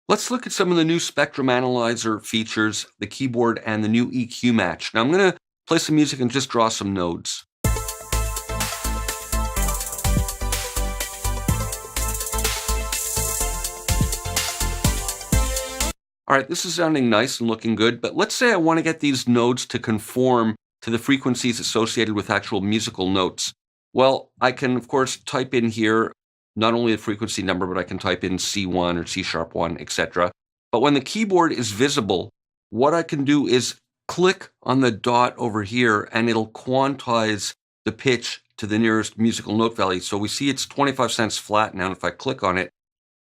Let's look at some of the new spectrum analyzer features, the keyboard, and the new EQ match. Now I'm going to play some music and just draw some nodes. All right, this is sounding nice and looking good, but let's say I want to get these nodes to conform to the frequencies associated with actual musical notes. Well, I can, of course, type in here not only the frequency number, but I can type in C1 or C#1, etc. But when the keyboard is visible, what I can do is click on the dot over here, and it'll quantize the pitch to the nearest musical note value. So we see it's 25 cents flat now, and if I click on it,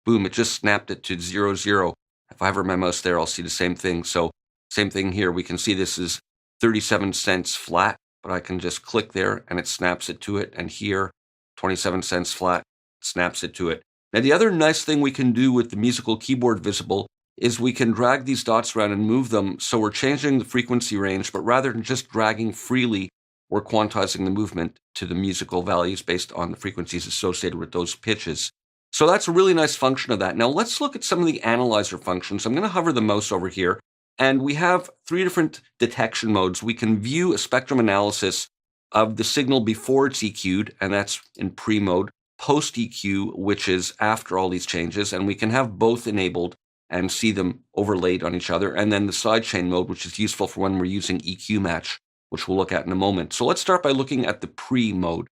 boom, it just snapped it to 0, 0. If I hover my mouse there, I'll see the same thing. So same thing here. We can see this is 37 cents flat, but I can just click there and it snaps it to it. And here, 27 cents flat, snaps it to it. Now, the other nice thing we can do with the musical keyboard visible is we can drag these dots around and move them. So we're changing the frequency range, but rather than just dragging freely, we're quantizing the movement to the musical values based on the frequencies associated with those pitches. So that's a really nice function of that. Now let's look at some of the analyzer functions. I'm going to hover the mouse over here, and we have 3 different detection modes. We can view a spectrum analysis of the signal before it's EQ'd, and that's in pre-mode, post-EQ, which is after all these changes, and we can have both enabled and see them overlaid on each other, and then the sidechain mode, which is useful for when we're using EQ match, which we'll look at in a moment. So let's start by looking at the pre-mode.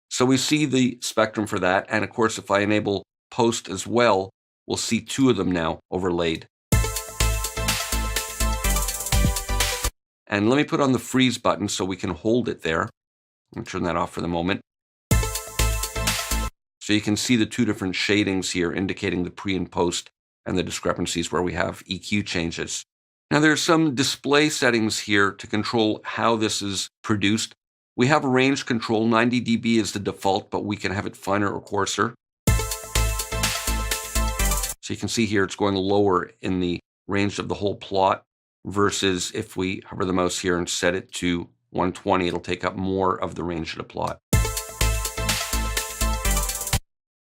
So we see the spectrum for that, and of course, if I enable post as well, we'll see 2 of them now overlaid. And let me put on the freeze button so we can hold it there. I'll turn that off for the moment. So you can see the 2 different shadings here indicating the pre and post and the discrepancies where we have EQ changes. Now there's some display settings here to control how this is produced. We have a range control. 90 dB is the default, but we can have it finer or coarser. So you can see here it's going lower in the range of the whole plot versus if we hover the mouse here and set it to 120, it'll take up more of the range of the plot.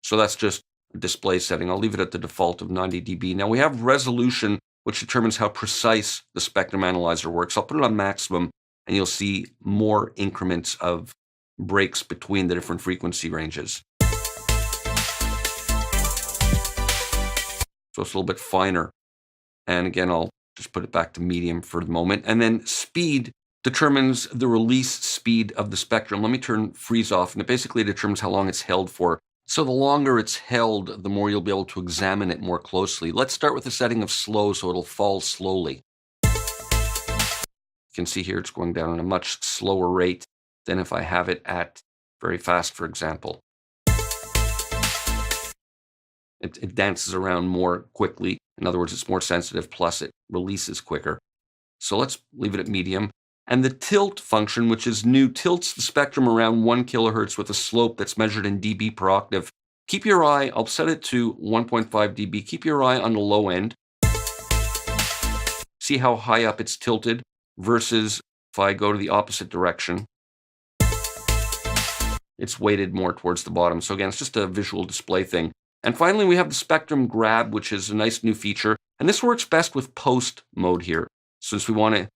So that's just a display setting. I'll leave it at the default of 90 dB. Now we have resolution, which determines how precise the spectrum analyzer works. I'll put it on maximum, and you'll see more increments of breaks between the different frequency ranges. So it's a little bit finer. And again, I'll just put it back to medium for the moment. And then speed determines the release speed of the spectrum. Let me turn freeze off, and it basically determines how long it's held for. So the longer it's held, the more you'll be able to examine it more closely. Let's start with the setting of slow, so it'll fall slowly. You can see here it's going down at a much slower rate than if I have it at very fast, for example. It dances around more quickly. In other words, it's more sensitive, plus it releases quicker. So let's leave it at medium. And the tilt function, which is new, tilts the spectrum around 1 kilohertz with a slope that's measured in dB per octave. Keep your eye, I'll set it to 1.5 dB. Keep your eye on the low end. See how high up it's tilted versus if I go to the opposite direction, it's weighted more towards the bottom. So again, it's just a visual display thing. And finally, we have the spectrum grab, which is a nice new feature. And this works best with post mode here, since we want to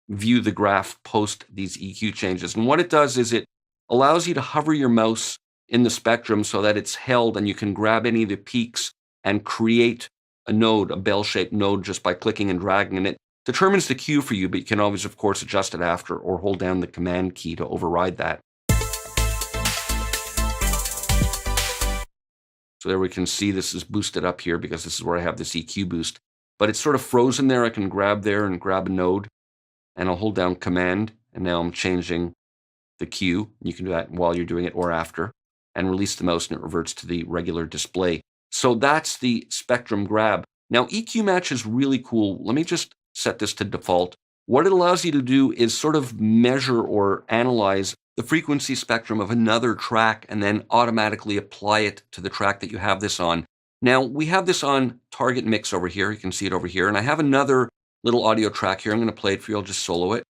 view the graph post these EQ changes. And what it does is it allows you to hover your mouse in the spectrum so that it's held and you can grab any of the peaks and create a node, a bell-shaped node, just by clicking and dragging. And it determines the cue for you, but you can always, of course, adjust it after or hold down the command key to override that. So there we can see this is boosted up here because this is where I have this EQ boost. But it's sort of frozen there. I can grab there and grab a node, and I'll hold down command, and now I'm changing the cue. You can do that while you're doing it or after, and release the mouse and it reverts to the regular display. So that's the spectrum grab. Now EQ match is really cool. Let me just set this to default. What it allows you to do is sort of measure or analyze the frequency spectrum of another track and then automatically apply it to the track that you have this on. Now, we have this on target mix over here. You can see it over here. And I have another little audio track here. I'm going to play it for you. I'll just solo it.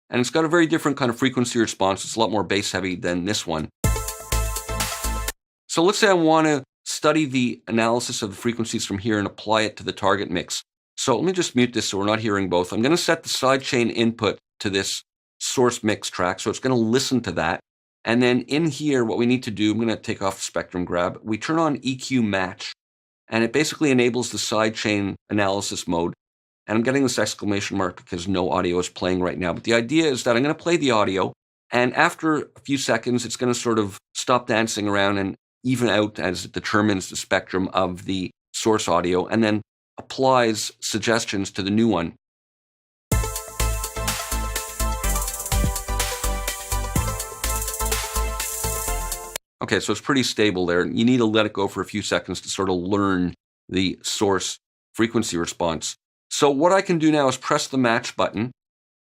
And it's got a very different kind of frequency response. It's a lot more bass heavy than this one. So let's say I want to study the analysis of the frequencies from here and apply it to the target mix. So let me just mute this so we're not hearing both. I'm going to set the sidechain input to this source mix track. So it's going to listen to that. And then in here, what we need to do, I'm going to take off the spectrum grab. We turn on EQ match, and it basically enables the sidechain analysis mode. And I'm getting this exclamation mark because no audio is playing right now. But the idea is that I'm going to play the audio, and after a few seconds, it's going to sort of stop dancing around and even out as it determines the spectrum of the source audio, and then applies suggestions to the new one. Okay, so it's pretty stable there. You need to let it go for a few seconds to sort of learn the source frequency response. So what I can do now is press the match button,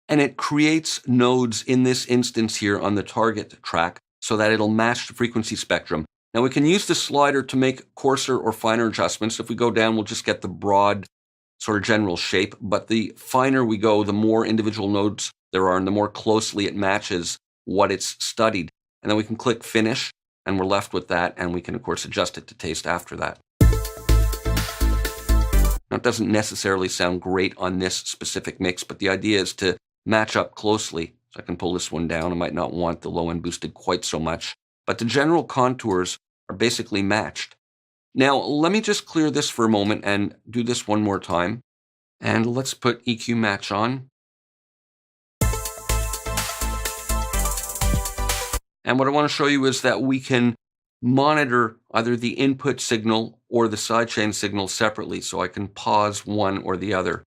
and it creates nodes in this instance here on the target track so that it'll match the frequency spectrum. Now we can use the slider to make coarser or finer adjustments. If we go down, we'll just get the broad sort of general shape, but the finer we go, the more individual nodes there are and the more closely it matches what it's studied. And then we can click finish, and we're left with that, and we can of course adjust it to taste after that. Now it doesn't necessarily sound great on this specific mix, but the idea is to match up closely. So I can pull this one down. I might not want the low end boosted quite so much, but the general contours are basically matched. Now let me just clear this for a moment and do this one more time. And let's put EQ match on. And what I want to show you is that we can monitor either the input signal or the sidechain signal separately, so I can pause one or the other.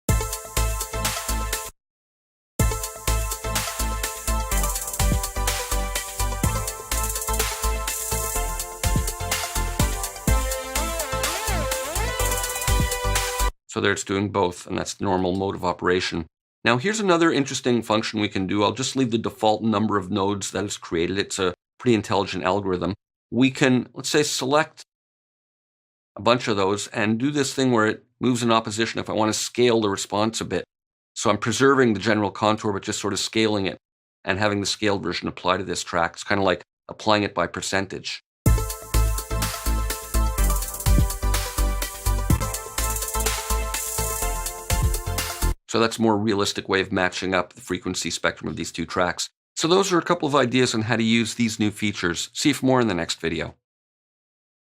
So there it's doing both, and that's the normal mode of operation. Now here's another interesting function we can do. I'll just leave the default number of nodes that it's created. It's a pretty intelligent algorithm. We can, let's say, select a bunch of those and do this thing where it moves in opposition if I want to scale the response a bit. So I'm preserving the general contour, but just sort of scaling it and having the scaled version apply to this track. It's kind of like applying it by percentage. So that's a more realistic way of matching up the frequency spectrum of these two tracks. So those are a couple of ideas on how to use these new features. See you for more in the next video.